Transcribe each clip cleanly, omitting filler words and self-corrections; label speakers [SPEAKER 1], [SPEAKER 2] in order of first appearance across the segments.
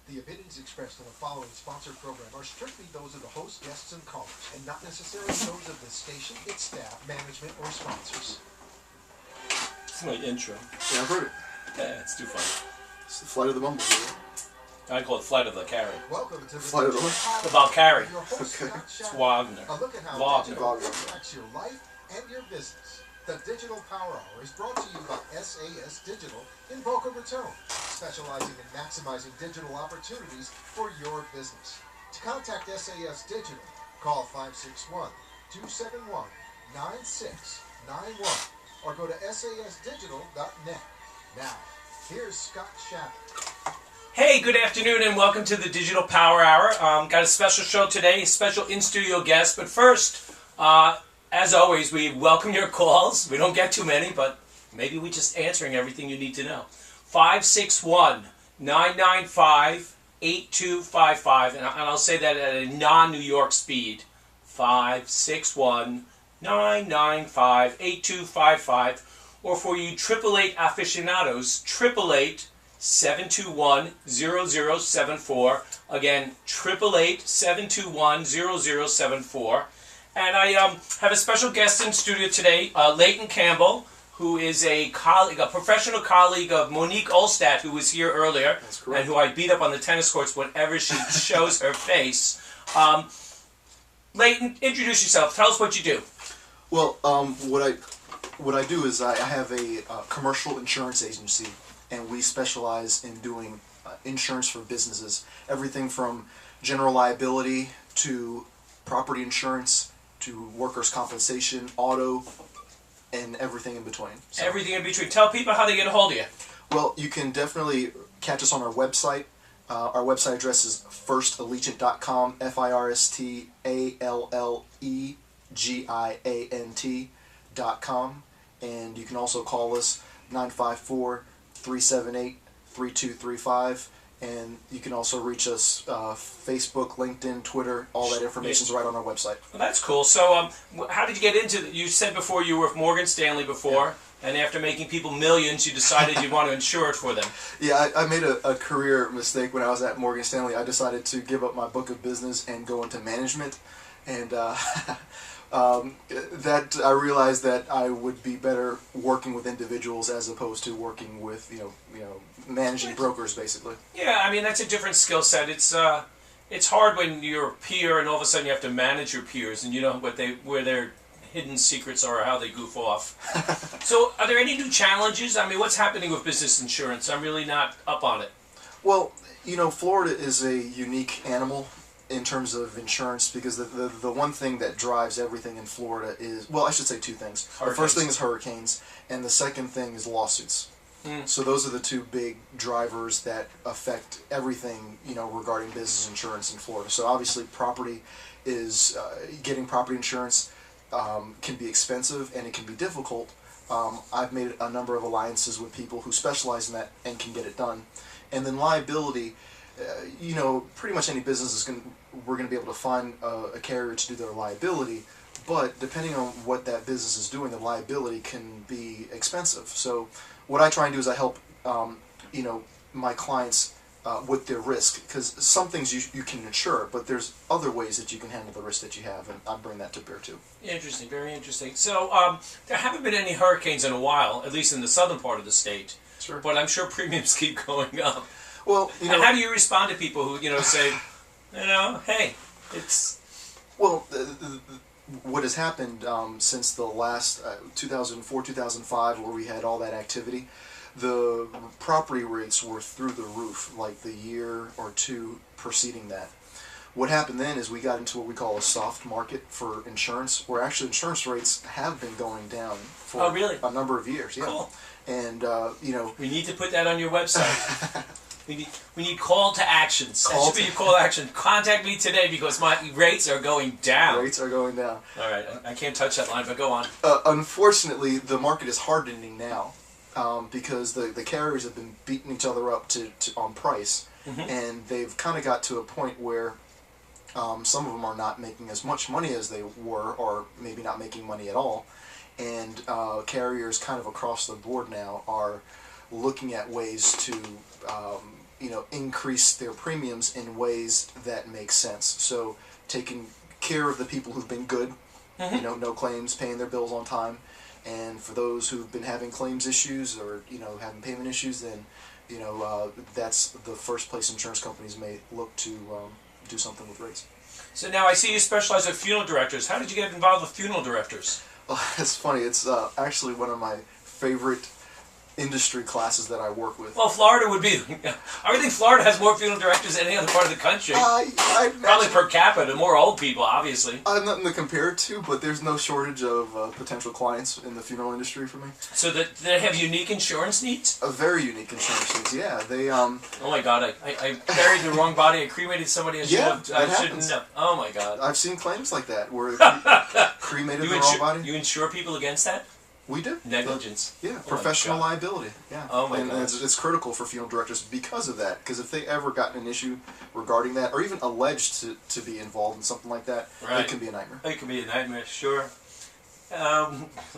[SPEAKER 1] The opinions expressed on the following sponsored program are strictly those of the host, guests, and callers, and not necessarily those of the station, its staff, management, or sponsors.
[SPEAKER 2] It's my intro.
[SPEAKER 3] Yeah, I've heard it.
[SPEAKER 2] Yeah, it's too funny.
[SPEAKER 3] It's the Flight of the Bumblebee.
[SPEAKER 2] I call it Flight of the Carry.
[SPEAKER 1] Welcome to the
[SPEAKER 3] Flight of the
[SPEAKER 2] The Valkyrie.
[SPEAKER 1] Your host,
[SPEAKER 3] Okay.
[SPEAKER 1] Scott
[SPEAKER 2] It's
[SPEAKER 1] Shattuck.
[SPEAKER 2] Wagner.
[SPEAKER 1] A look at how
[SPEAKER 2] Wagner.
[SPEAKER 1] digital impacts your life and your business. The Digital Power Hour is brought to you by SAS Digital in Boca Raton, specializing in maximizing digital opportunities for your business. To contact SAS Digital, call 561-271-9691 or go to sasdigital.net. Now, here's Scott Shattuck.
[SPEAKER 2] Hey, good afternoon and welcome to the Digital Power Hour. Got a special show today, a special in-studio guest. But first, as always, we welcome your calls. We don't get too many, but maybe we're just answering everything you need to know. 561-995-8255, and I'll say that at a non-New York speed. 561-995-8255. Or for you 888 aficionados, 888-721-0074. Again, 888-721-0074. And I have a special guest in studio today, Leighton Campbell, who is a colleague, a professional colleague of Monique Olstadt, who was here earlier,
[SPEAKER 3] That's correct.
[SPEAKER 2] and who I beat up on the tennis courts whenever she shows her face. Leighton, introduce yourself. Tell us what you do.
[SPEAKER 3] Well, what I do is I have a commercial insurance agency, and we specialize in doing insurance for businesses. Everything from general liability to property insurance to workers' compensation, auto, and everything in between. So,
[SPEAKER 2] Everything in between. Tell people how they get a hold of you.
[SPEAKER 3] well, you can definitely catch us on our website. Our website address is firstalegiant.com, FIRSTALLEGIANT.com, and you can also call us 954-378-3235, and you can also reach us Facebook, LinkedIn, Twitter. All that information is right on our website.
[SPEAKER 2] Well, that's cool. So, how did you get into it? You said before you were with Morgan Stanley before, and after making people millions, you decided you want to insure it for them.
[SPEAKER 3] Yeah, I made a career mistake when I was at Morgan Stanley. I decided to give up my book of business and go into management, and that I realized that I would be better working with individuals as opposed to working with managing brokers, basically.
[SPEAKER 2] Yeah, I mean that's a different skill set. It's hard when you're a peer and all of a sudden you have to manage your peers and you know where their hidden secrets are or how they goof off. So, are there any new challenges? I mean, what's happening with business insurance? I'm really not up on it.
[SPEAKER 3] Well, Florida is a unique animal in terms of insurance because the one thing that drives everything in Florida is, well, I should say two things.
[SPEAKER 2] Hurricanes.
[SPEAKER 3] The first thing is hurricanes, and the second thing is lawsuits. So those are the two big drivers that affect everything, regarding business insurance in Florida. So obviously property is, getting property insurance can be expensive and it can be difficult. I've made a number of alliances with people who specialize in that and can get it done. And then liability, pretty much any business we're going to be able to find a carrier to do their liability, but depending on what that business is doing, the liability can be expensive. So what I try and do is I help, my clients with their risk, because some things you can insure, but there's other ways that you can handle the risk that you have, and I bring that to bear too.
[SPEAKER 2] Interesting, very interesting. So, there haven't been any hurricanes in a while, at least in the southern part of the state.
[SPEAKER 3] Sure.
[SPEAKER 2] But I'm sure premiums keep going up.
[SPEAKER 3] Well,
[SPEAKER 2] And how do you respond to people who, say, hey, it's...
[SPEAKER 3] Well, what has happened since the last 2004, 2005, where we had all that activity, the property rates were through the roof, like the year or two preceding that. What happened then is we got into what we call a soft market for insurance, where actually insurance rates have been going down for a number of years. Yeah.
[SPEAKER 2] Cool.
[SPEAKER 3] And,
[SPEAKER 2] We need to put that on your website. We need call to actions. That should be your call to action. Contact me today because my rates are going down.
[SPEAKER 3] Rates are going down.
[SPEAKER 2] All right, I can't touch that line, but go on.
[SPEAKER 3] Unfortunately, the market is hardening now because the carriers have been beating each other up on price, and they've kind of got to a point where some of them are not making as much money as they were, or maybe not making money at all, and carriers kind of across the board now are looking at ways to increase their premiums in ways that make sense. So taking care of the people who've been good, no claims, paying their bills on time, and for those who've been having claims issues or having payment issues, then that's the first place insurance companies may look to do something with rates.
[SPEAKER 2] So now I see you specialize with funeral directors. How did you get involved with funeral directors?
[SPEAKER 3] Well, it's funny. It's actually one of my favorite industry classes that I work with.
[SPEAKER 2] Well, Florida would be. I would think Florida has more funeral directors than any other part of the country. Probably per capita, more old people, obviously.
[SPEAKER 3] I have nothing to compare it to, but there's no shortage of potential clients in the funeral industry for me.
[SPEAKER 2] So they have unique insurance needs?
[SPEAKER 3] A very unique insurance needs, yeah. They
[SPEAKER 2] Oh my God! I buried the wrong body. I cremated somebody. I shouldn't have. Oh my God!
[SPEAKER 3] I've seen claims like that where cremated the wrong body.
[SPEAKER 2] You insure people against that?
[SPEAKER 3] We do.
[SPEAKER 2] Negligence.
[SPEAKER 3] Yeah, professional liability. Yeah.
[SPEAKER 2] Oh my
[SPEAKER 3] God. And it's critical for funeral directors because of that. Because if they ever got an issue regarding that, or even alleged to be involved in something like that, it can be a nightmare.
[SPEAKER 2] It can be a nightmare, sure.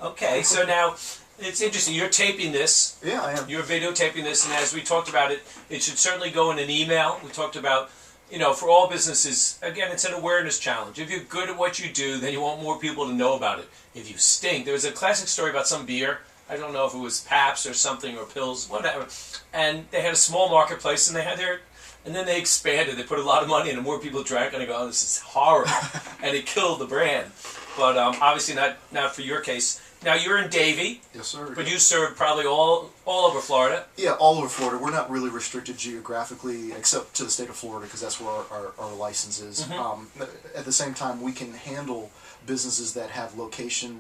[SPEAKER 2] Okay, so now it's interesting. You're taping this.
[SPEAKER 3] Yeah, I am.
[SPEAKER 2] You're videotaping this, and as we talked about it should certainly go in an email. We talked about, for all businesses, again, it's an awareness challenge. If you're good at what you do, then you want more people to know about it. If you stink, there was a classic story about some beer. I don't know if it was Pabst or something, or Pils, whatever. And they had a small marketplace, and and then they expanded. They put a lot of money in, and more people drank, and I go, oh, this is horrible. And it killed the brand. But obviously not for your case. Now, you're in Davie.
[SPEAKER 3] Yes, sir.
[SPEAKER 2] But you serve probably all over Florida.
[SPEAKER 3] Yeah, all over Florida. We're not really restricted geographically, except to the state of Florida, because that's where our license is. At the same time, we can handle businesses that have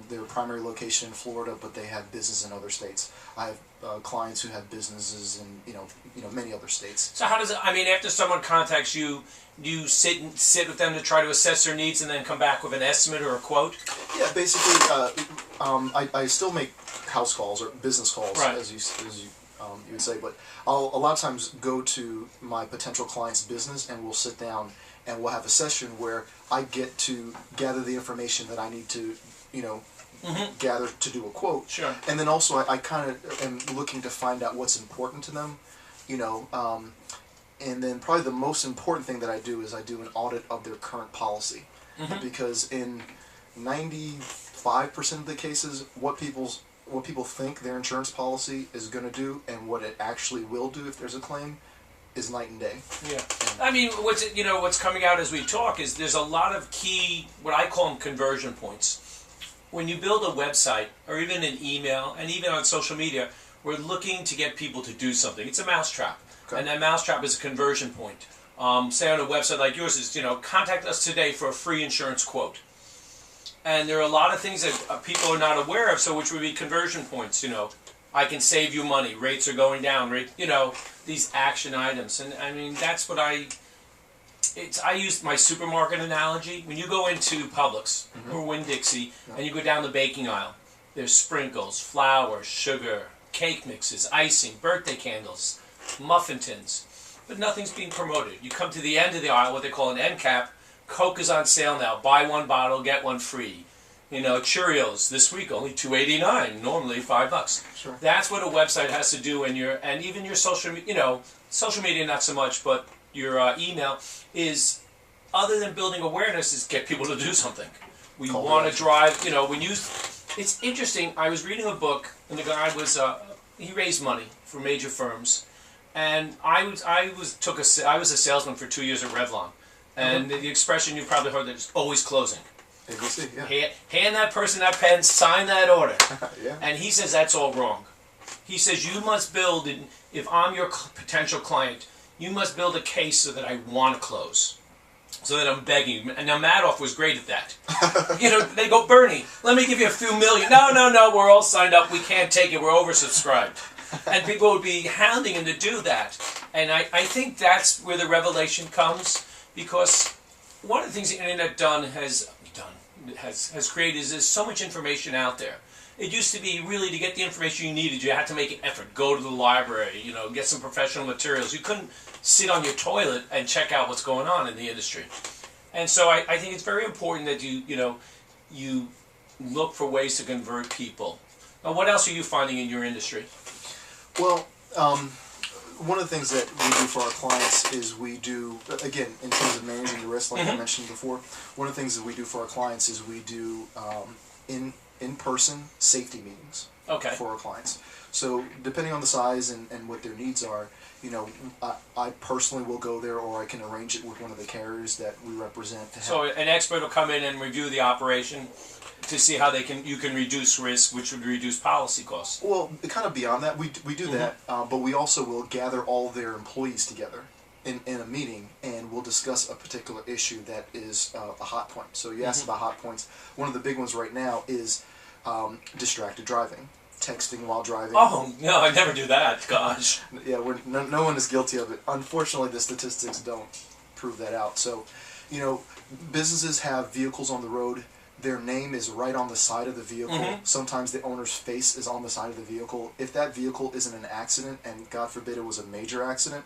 [SPEAKER 3] their primary location in Florida, but they have business in other states. I have clients who have businesses in many other states.
[SPEAKER 2] So how does it? I mean, after someone contacts you, you sit with them to try to assess their needs and then come back with an estimate or a quote?
[SPEAKER 3] Yeah, basically, I still make house calls or business calls,
[SPEAKER 2] right,
[SPEAKER 3] as you would say, but I'll a lot of times go to my potential client's business and we'll sit down and we'll have a session where I get to gather the information that I need to, gather to do a quote.
[SPEAKER 2] Sure.
[SPEAKER 3] And then also I kind of am looking to find out what's important to them, and then probably the most important thing that I do is I do an audit of their current policy. Because in 95% of the cases, what people think their insurance policy is going to do and what it actually will do if there's a claim is night and day.
[SPEAKER 2] Yeah. I mean, what's coming out as we talk is there's a lot of key, what I call them conversion points. When you build a website or even an email and even on social media, we're looking to get people to do something. It's a mousetrap. Okay. And that mousetrap is a conversion point. Say on a website like yours is, contact us today for a free insurance quote. And there are a lot of things that people are not aware of, so which would be conversion points, I can save you money, rates are going down, these action items. And I mean, that's what I use my supermarket analogy. When you go into Publix or Winn-Dixie and you go down the baking aisle, there's sprinkles, flour, sugar, cake mixes, icing, birthday candles, muffin tins, but nothing's being promoted. You come to the end of the aisle, what they call an end cap. Coke is on sale now. Buy one bottle, get one free. Cheerios this week only $2.89. Normally $5.
[SPEAKER 3] Sure.
[SPEAKER 2] That's what a website has to do, and even your social media not so much, but your email is, other than building awareness, is get people to do something. We want to drive. It's interesting. I was reading a book, and the guy was he raised money for major firms, and I was a salesman for 2 years at Revlon. And the expression you've probably heard, that is always closing.
[SPEAKER 3] ABC, yeah.
[SPEAKER 2] Hand that person that pen, sign that order.
[SPEAKER 3] Yeah.
[SPEAKER 2] And he says that's all wrong. He says you must build, if I'm your potential client, you must build a case so that I want to close. So that I'm begging. And now Madoff was great at that. They go, Bernie, let me give you a few million. No, we're all signed up. We can't take it. We're oversubscribed. And people would be hounding him to do that. And I think that's where the revelation comes. Because one of the things the internet has created is there's so much information out there. It used to be really, to get the information you needed, you had to make an effort, go to the library, get some professional materials. You couldn't sit on your toilet and check out what's going on in the industry. And so I think it's very important that you look for ways to convert people. Now, what else are you finding in your industry?
[SPEAKER 3] Well, one of the things that we do for our clients is we do, again, in terms of managing the risk, like I mentioned before, one of the things that we do for our clients is we do in-person safety meetings for our clients. So depending on the size and what their needs are, you know, I personally will go there, or I can arrange it with one of the carriers that we represent. To help.
[SPEAKER 2] So an expert will come in and review the operation to see how you can reduce risk, which would reduce policy costs.
[SPEAKER 3] Well, kind of beyond that, we do that, but we also will gather all their employees together in a meeting, and we'll discuss a particular issue that is a hot point. So you asked about hot points. One of the big ones right now is distracted driving. Texting while driving.
[SPEAKER 2] Oh, no, I never do that. Gosh.
[SPEAKER 3] Yeah, no one is guilty of it. Unfortunately, the statistics don't prove that out. So, you know, businesses have vehicles on the road. Their name is right on the side of the vehicle. Sometimes the owner's face is on the side of the vehicle. If that vehicle isn't an accident, and God forbid it was a major accident,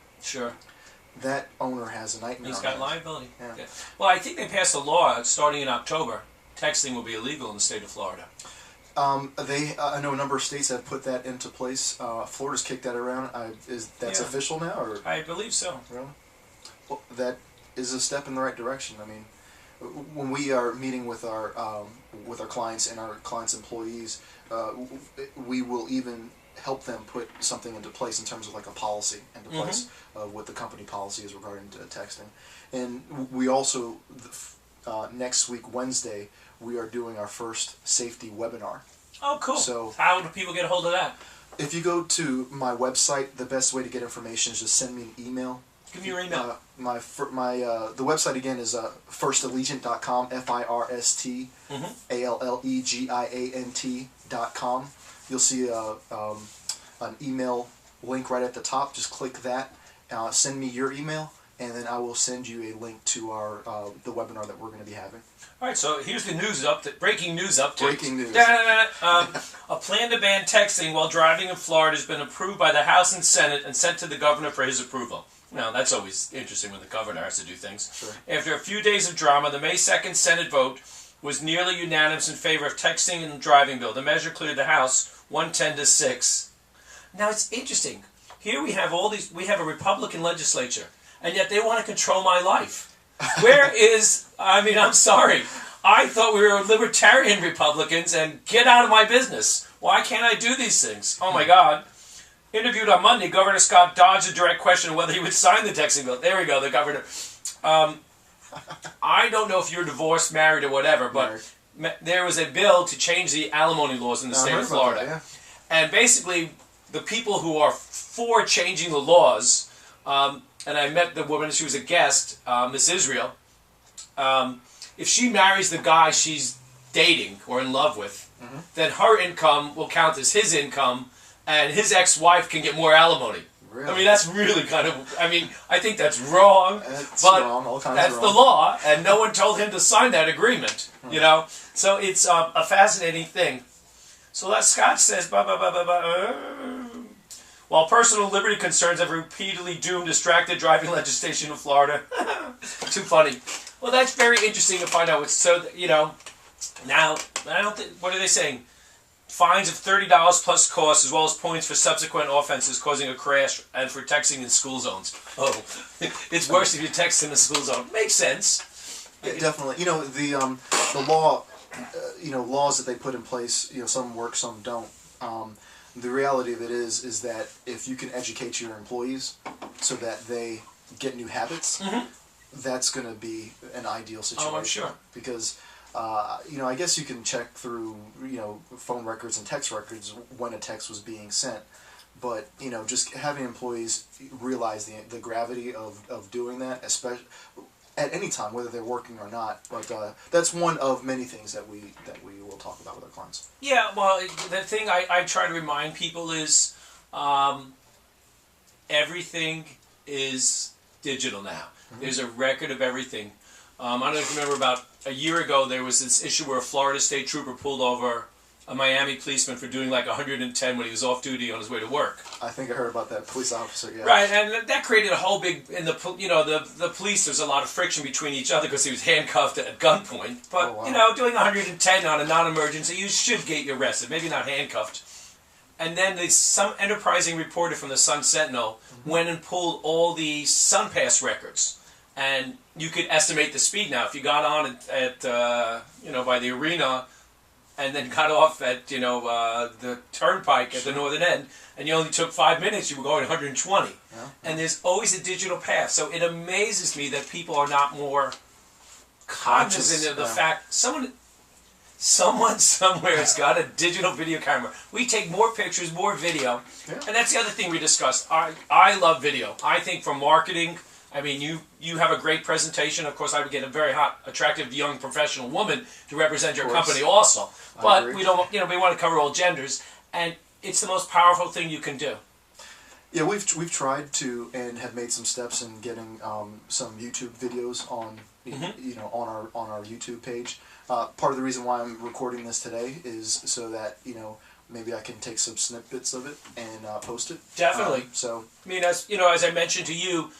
[SPEAKER 3] that owner has a nightmare.
[SPEAKER 2] He's got liability.
[SPEAKER 3] Yeah.
[SPEAKER 2] Well, I think they passed a law starting in October. Texting will be illegal in the state of Florida.
[SPEAKER 3] I know a number of states have put that into place. Florida's kicked that around. That's official now, or
[SPEAKER 2] I believe so.
[SPEAKER 3] Really? Well, that is a step in the right direction. I mean, when we are meeting with our clients and our clients' employees, we will even help them put something into place in terms of like a policy into place of what the company policy is regarding to texting. And we also next week Wednesday, we are doing our first safety webinar. Oh, cool. So
[SPEAKER 2] how do people get a hold of that?
[SPEAKER 3] If you go to my website, the best way to get information is just send me an email.
[SPEAKER 2] Give me your email.
[SPEAKER 3] The website again is firstalegiant.com, FIRSTALLEGIANT.com. You'll see an email link right at the top. Just click that. Send me your email, and then I will send you a link to our the webinar that we're going to be having.
[SPEAKER 2] All right, so here's the news update. Breaking news update.
[SPEAKER 3] Breaking news.
[SPEAKER 2] A plan to ban texting while driving in Florida has been approved by the House and Senate and sent to the governor for his approval. Now, that's always interesting when the governor has to do things.
[SPEAKER 3] Sure.
[SPEAKER 2] After a few days of drama, the May 2nd Senate vote was nearly unanimous in favor of texting and driving bill. The measure cleared the House 110-6. Now, it's interesting. Here we have we have a Republican legislature, and yet they want to control my life. Where is, I'm sorry. I thought we were libertarian Republicans, and get out of my business. Why can't I do these things? Oh my God. Interviewed on Monday, Governor Scott dodged a direct question of whether he would sign the texting bill. There we go, the governor. I don't know if you're divorced, married, or whatever, but there was a bill to change the alimony laws in the state of Florida. That, And basically, the people who are for changing the laws, and I met the woman, she was a guest, Miss Israel. If she marries the guy she's dating or in love with, then her income will count as his income, and his ex-wife can get more alimony. Really? I mean, that's really kind of, I think that's wrong, but
[SPEAKER 3] wrong.
[SPEAKER 2] That's the law, and no one told him to sign that agreement, you know? So it's a fascinating thing. So that Scott says, while personal liberty concerns have repeatedly doomed distracted driving legislation in Florida. Too funny. Well, that's very interesting to find out. Now, I don't think, what are they saying? Fines of $30 plus costs, as well as points for subsequent offenses causing a crash and for texting in school zones. Oh, it's worse if you text in a school zone. Makes sense.
[SPEAKER 3] Yeah, definitely. The law, laws that they put in place, some work, some don't. The reality of it is that if you can educate your employees so that they get new habits, that's going to be an ideal situation.
[SPEAKER 2] Oh, I'm sure.
[SPEAKER 3] Because, I guess you can check through, phone records and text records when a text was being sent. But, just having employees realize the gravity of doing that, especially at any time, whether they're working or not. But that's one of many things that we will talk about with our clients.
[SPEAKER 2] Yeah, well, the thing I try to remind people is everything is digital now. There's a record of everything. I don't know if you remember, about a year ago there was this issue where a Florida state trooper pulled over a Miami policeman for doing like 110 when he was off duty on his way to work.
[SPEAKER 3] I think I heard about that police officer. Yeah.
[SPEAKER 2] Right, and that created a whole big the police. There's a lot of friction between each other because he was handcuffed at gunpoint. But doing 110 on a non-emergency, you should get you arrested. Maybe not handcuffed. and then some enterprising reporter from the Sun Sentinel went and pulled all the SunPass records, and you could estimate the speed now. If you got on at by the arena, and then got off at the turnpike at the northern end, and you only took 5 minutes, you were going 120.
[SPEAKER 3] Yeah.
[SPEAKER 2] And there's always a digital path. So it amazes me that people are not more cognizant of the fact someone somewhere has got a digital video camera. We take more pictures, more video, and that's the other thing we discussed. I love video. I think for marketing, I mean, you have a great presentation. Of course, I would get a very hot, attractive, young professional woman to represent your company also. But we don't, we want to cover all genders, and it's the most powerful thing you can do.
[SPEAKER 3] Yeah, we've tried to and have made some steps in getting some YouTube videos on on our YouTube page. Part of the reason why I'm recording this today is so that maybe I can take some snippets of it and post it.
[SPEAKER 2] Definitely.
[SPEAKER 3] So
[SPEAKER 2] I mean, as I mentioned to you,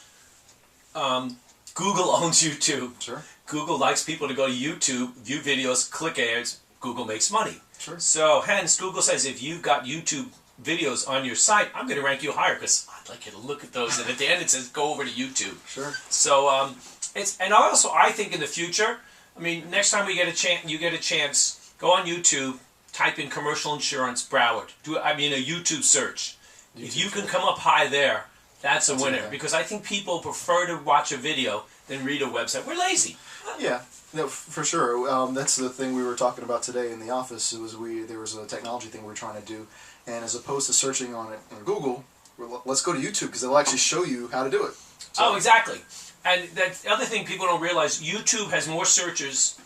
[SPEAKER 2] Google owns YouTube.
[SPEAKER 3] Sure.
[SPEAKER 2] Google likes people to go to YouTube, view videos, click ads. Google makes money.
[SPEAKER 3] Sure.
[SPEAKER 2] So hence, Google says if you've got YouTube videos on your site, I'm going to rank you higher because I'd like you to look at those. And at the end, it says go over to YouTube.
[SPEAKER 3] Sure.
[SPEAKER 2] So I think in the future, I mean, next time you get a chance, go on YouTube, type in commercial insurance Broward. A YouTube search. If you can come up high there, that's a winner. Because I think people prefer to watch a video than read a website. We're lazy.
[SPEAKER 3] Yeah. No, for sure. That's the thing we were talking about today in the office. There was a technology thing we were trying to do, and as opposed to searching on it on Google, let's go to YouTube because it'll actually show you how to do it. So.
[SPEAKER 2] Oh, exactly. And the other thing people don't realize, YouTube has more searches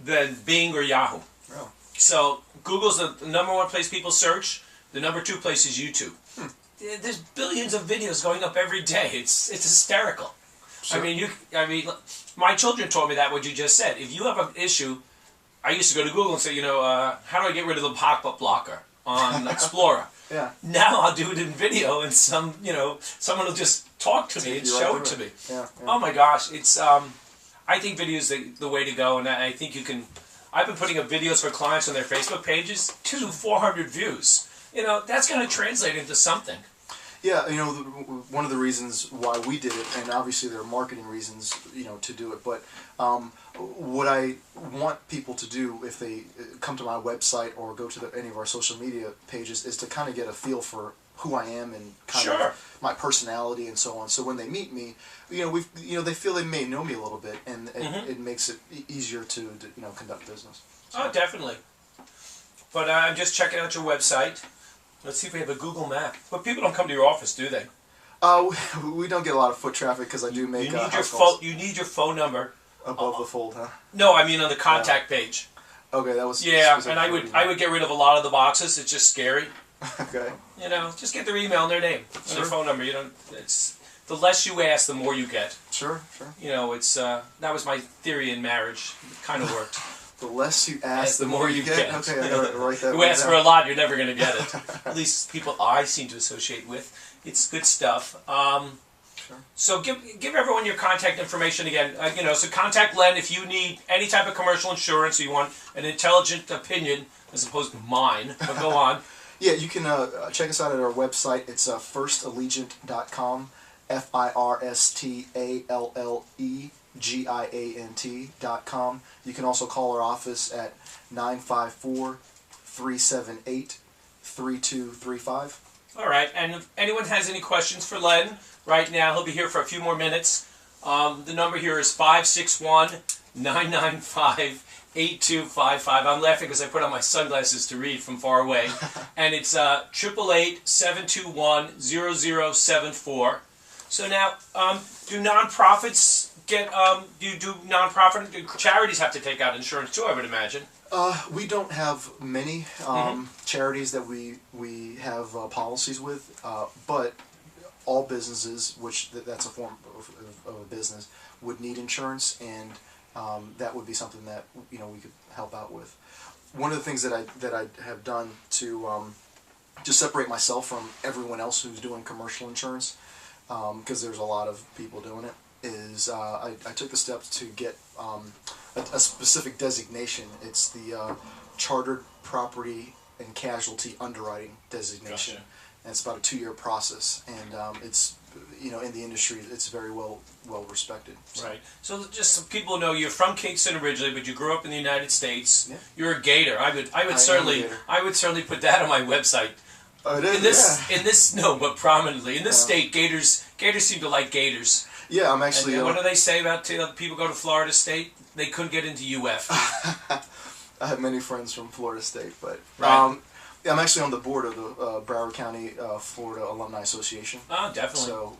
[SPEAKER 2] than Bing or Yahoo.
[SPEAKER 3] Oh.
[SPEAKER 2] So Google's the number one place people search. The number two place is YouTube. There's billions of videos going up every day. It's hysterical. Sure. I mean, my children told me that what you just said. If you have an issue, I used to go to Google and say, how do I get rid of the pop-up blocker on Explorer?
[SPEAKER 3] Yeah.
[SPEAKER 2] Now I'll do it in video, and someone will just talk to me and show it to me.
[SPEAKER 3] Yeah.
[SPEAKER 2] Oh my gosh, it's I think video is the way to go, and I think you can. I've been putting up videos for clients on their Facebook pages, 400 views. That's going to translate into something.
[SPEAKER 3] Yeah, one of the reasons why we did it, and obviously there are marketing reasons, to do it, but what I want people to do if they come to my website or go to any of our social media pages is to kind of get a feel for who I am and kind of my personality and so on. So when they meet me, they feel they may know me a little bit, and it makes it easier to conduct business. So.
[SPEAKER 2] Oh, definitely. But I'm just checking out your website. Let's see if we have a Google map. But people don't come to your office, do they?
[SPEAKER 3] We don't get a lot of foot traffic because I do make
[SPEAKER 2] You need your phone number
[SPEAKER 3] above the fold, huh?
[SPEAKER 2] No, I mean on the contact page.
[SPEAKER 3] Okay, that was
[SPEAKER 2] and I would get rid of a lot of the boxes. It's just scary.
[SPEAKER 3] Okay.
[SPEAKER 2] Just get their email and their name, and their phone number. It's the less you ask, the more you get.
[SPEAKER 3] Sure.
[SPEAKER 2] It's that was my theory in marriage. It kind of worked.
[SPEAKER 3] The less you ask, the more you get. Okay, I gotta write that.
[SPEAKER 2] You ask for a lot, you're never going to get it. At least people I seem to associate with. It's good stuff.
[SPEAKER 3] Sure.
[SPEAKER 2] So give everyone your contact information again. So contact Len if you need any type of commercial insurance or you want an intelligent opinion as opposed to mine. But go on.
[SPEAKER 3] Yeah, you can check us out at our website. It's firstalegiant.com. FIRSTALLEGIANT.com. You can also call our office at 954-378-3235.
[SPEAKER 2] All right, and if anyone has any questions for Len, right now he'll be here for a few more minutes. The number here is 561-995-8255. I'm laughing because I put on my sunglasses to read from far away. And it's 888-721-0074. So now, do nonprofits do charities have to take out insurance too, I would imagine?
[SPEAKER 3] We don't have many charities that we have policies with, but all businesses, which that's a form of a business, would need insurance, and that would be something that we could help out with. One of the things that I have done to separate myself from everyone else who's doing commercial insurance, because there's a lot of people doing it, is I took the steps to get a specific designation. It's the Chartered Property and casualty underwriting designation.
[SPEAKER 2] Gotcha.
[SPEAKER 3] And it's about a 2-year process, and it's, you know, in the industry, it's very well respected. So.
[SPEAKER 2] Right. So just so people know, you're from Kingston originally, but you grew up in the United States.
[SPEAKER 3] Yeah.
[SPEAKER 2] You're a Gator. I would
[SPEAKER 3] am a
[SPEAKER 2] certainly
[SPEAKER 3] Gator.
[SPEAKER 2] I would certainly put that on my website.
[SPEAKER 3] Oh, it is.
[SPEAKER 2] In this no, but prominently in this state, Gators seem to like Gators.
[SPEAKER 3] Yeah, I'm actually.
[SPEAKER 2] And what do they say about people go to Florida State? They couldn't get into UF.
[SPEAKER 3] I have many friends from Florida State, but
[SPEAKER 2] Right.
[SPEAKER 3] yeah, I'm actually on the board of the Broward County Florida Alumni Association.
[SPEAKER 2] Oh, definitely.
[SPEAKER 3] So